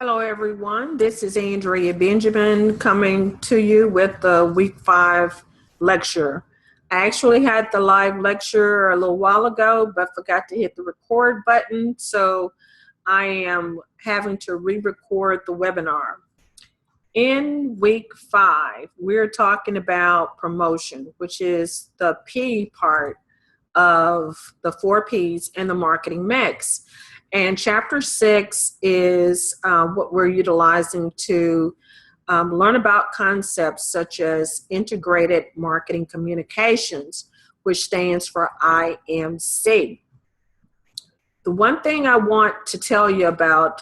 Hello, everyone. This is Andrea Benjamin coming to you with the week 5 lecture. I actually had the live lecture a little while ago, but forgot to hit the record button. So I am having to re-record the webinar. In week 5, we're talking about promotion, which is the P part of the 4 Ps in the marketing mix. And chapter 6 is what we're utilizing to learn about concepts such as integrated marketing communications, which stands for IMC. The one thing I want to tell you about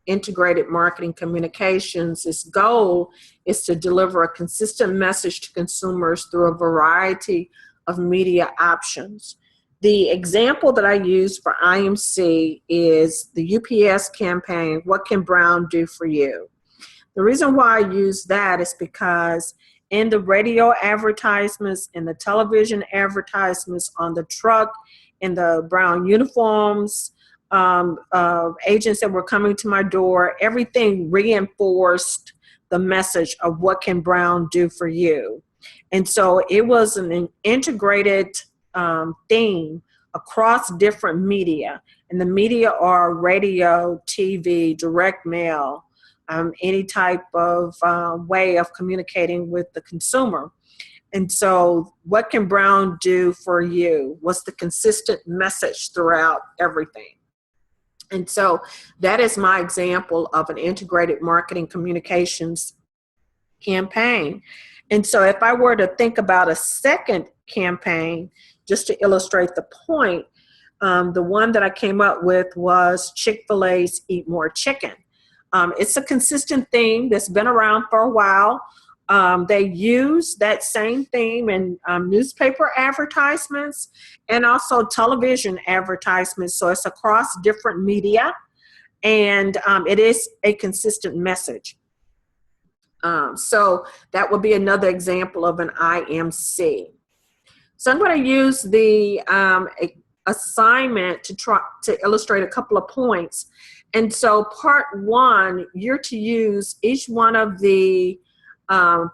integrated marketing communications, its goal is to deliver a consistent message to consumers through a variety of media options. The example that I use for IMC is the UPS campaign, What Can Brown Do For You? The reason why I use that is because in the radio advertisements, in the television advertisements, on the truck, in the brown uniforms, agents that were coming to my door, everything reinforced the message of what can Brown do for you. And so it was an integrated theme across different media. And the media are radio, TV, direct mail, any type of way of communicating with the consumer. And so what can Brown do for you was the consistent message throughout everything. And so that is my example of an integrated marketing communications campaign. And so if I were to think about a second campaign, just to illustrate the point, the one that I came up with was Chick-fil-A's Eat More Chicken. It's a consistent theme that's been around for a while. They use that same theme in newspaper advertisements and also television advertisements. So it's across different media, and it is a consistent message. So that would be another example of an IMC. So I'm going to use the assignment to try to illustrate a couple of points. And so part 1, you're to use each one of the 5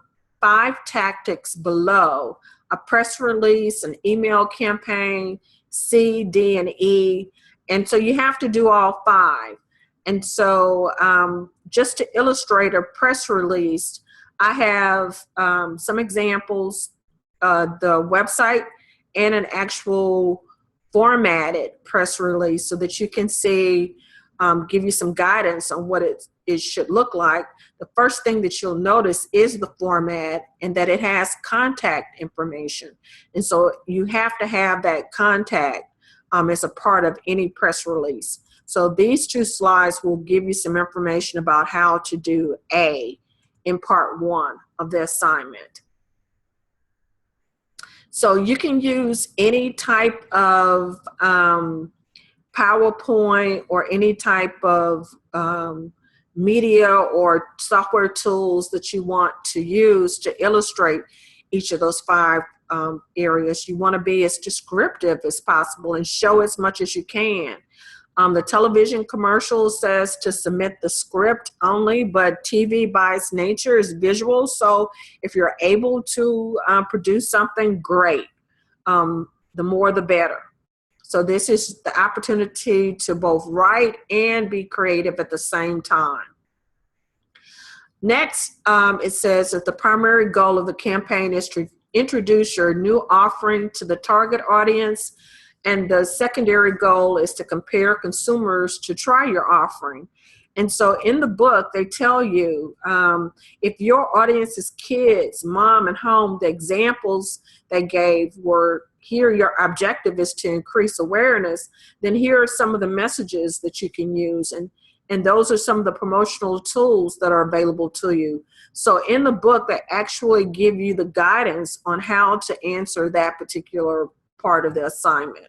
tactics below: a press release, an email campaign, C, D, and E. And so you have to do all 5. And so just to illustrate a press release, I have some examples, the website, and an actual formatted press release so that you can see, give you some guidance on what it should look like. The first thing that you'll notice is the format and that it has contact information. And so you have to have that contact as a part of any press release. So these 2 slides will give you some information about how to do A in part 1 of the assignment. So you can use any type of PowerPoint or any type of media or software tools that you want to use to illustrate each of those 5 areas. You want to be as descriptive as possible and show as much as you can. The television commercial says to submit the script only, but TV by its nature is visual. So if you're able to produce something, great. The more the better. So this is the opportunity to both write and be creative at the same time. Next, it says that the primary goal of the campaign is to introduce your new offering to the target audience, and the secondary goal is to compare consumers to try your offering. And so in the book, they tell you if your audience is kids, mom, and home, the examples they gave were, here your objective is to increase awareness, then here are some of the messages that you can use. And those are some of the promotional tools that are available to you. So in the book, they actually give you the guidance on how to answer that particular part of the assignment.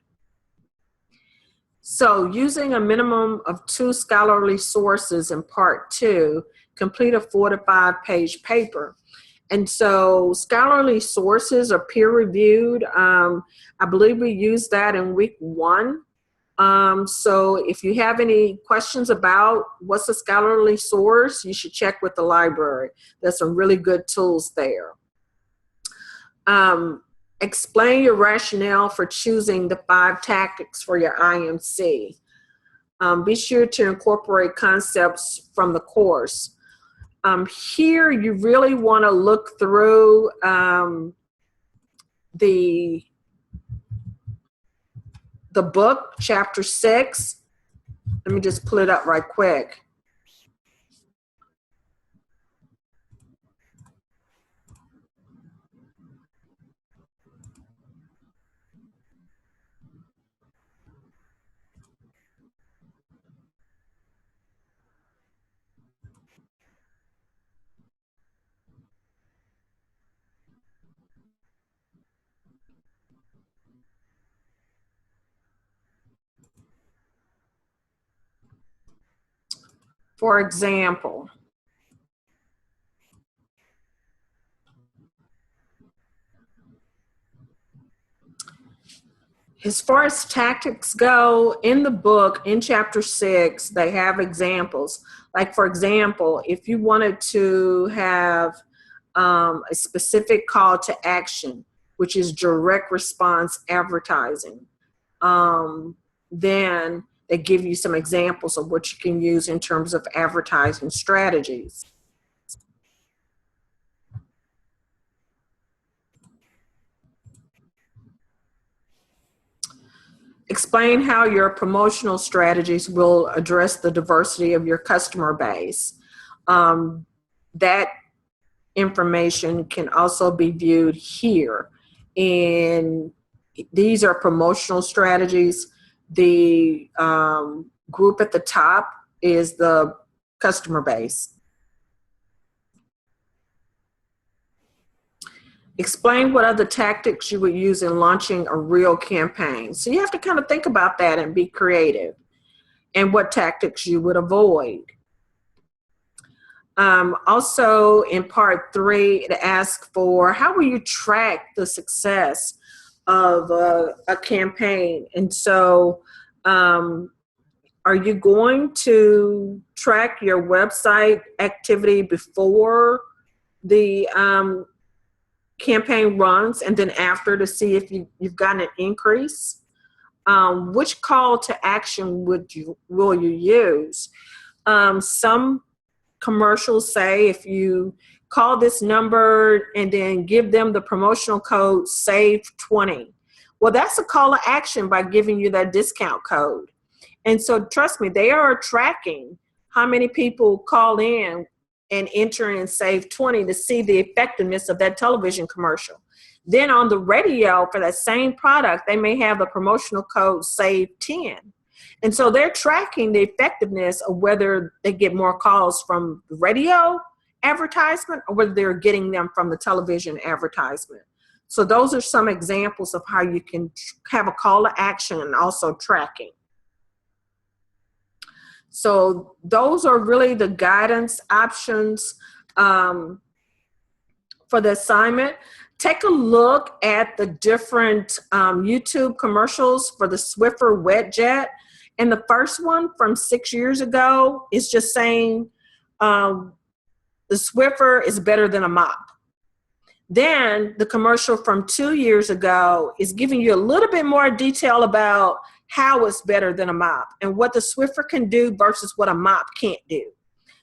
So using a minimum of 2 scholarly sources in part 2, complete a 4 to 5 page paper. And so scholarly sources are peer reviewed. I believe we used that in week 1. So if you have any questions about what's a scholarly source, you should check with the library. There's some really good tools there. Explain your rationale for choosing the 5 tactics for your IMC. Be sure to incorporate concepts from the course. Here, you really want to look through the book, chapter 6. Let me just pull it up right quick. For example, as far as tactics go, in the book, in chapter 6, they have examples. Like, for example, if you wanted to have a specific call to action, which is direct response advertising, then they give you some examples of what you can use in terms of advertising strategies. Explain how your promotional strategies will address the diversity of your customer base. That information can also be viewed here. And these are promotional strategies. The group at the top is the customer base. Explain what other tactics you would use in launching a real campaign. So you have to kind of think about that and be creative, and what tactics you would avoid. Also, in part 3, it asks for how will you track the success of a campaign. And so are you going to track your website activity before the campaign runs and then after to see if you've gotten an increase? Which call to action will you use? Some commercials say if you call this number and then give them the promotional code SAVE20. Well, that's a call to action by giving you that discount code. And so trust me, they are tracking how many people call in and enter in SAVE20 to see the effectiveness of that television commercial. Then on the radio for that same product, they may have the promotional code SAVE10. And so they're tracking the effectiveness of whether they get more calls from the radio advertisement or whether they're getting them from the television advertisement. So those are some examples of how you can have a call to action and also tracking. So those are really the guidance options for the assignment. Take a look at the different YouTube commercials for the Swiffer WetJet. And the first one from 6 years ago is just saying the Swiffer is better than a mop. Then the commercial from 2 years ago is giving you a little bit more detail about how it's better than a mop and what the Swiffer can do versus what a mop can't do.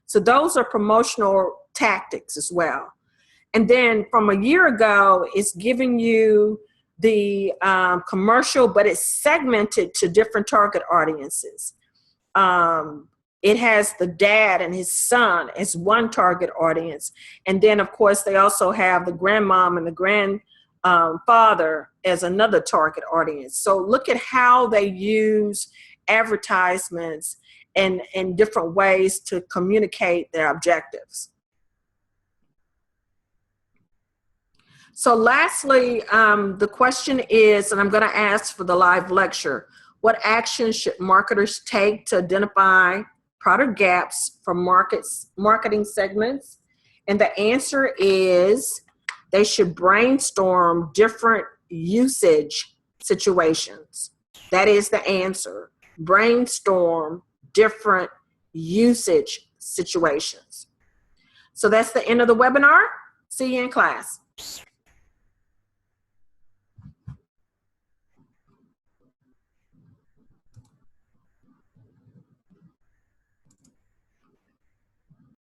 So those are promotional tactics as well. And then from a year ago, it's giving you the commercial, but it's segmented to different target audiences. It has the dad and his son as one target audience. And then, of course, they also have the grandmom and the grandfather as another target audience. So look at how they use advertisements in different ways to communicate their objectives. So lastly, the question is, and I'm going to ask for the live lecture, what actions should marketers take to identify product gaps for marketing segments? And the answer is they should brainstorm different usage situations. That is the answer. brainstorm different usage situations. So that's the end of the webinar. See you in class.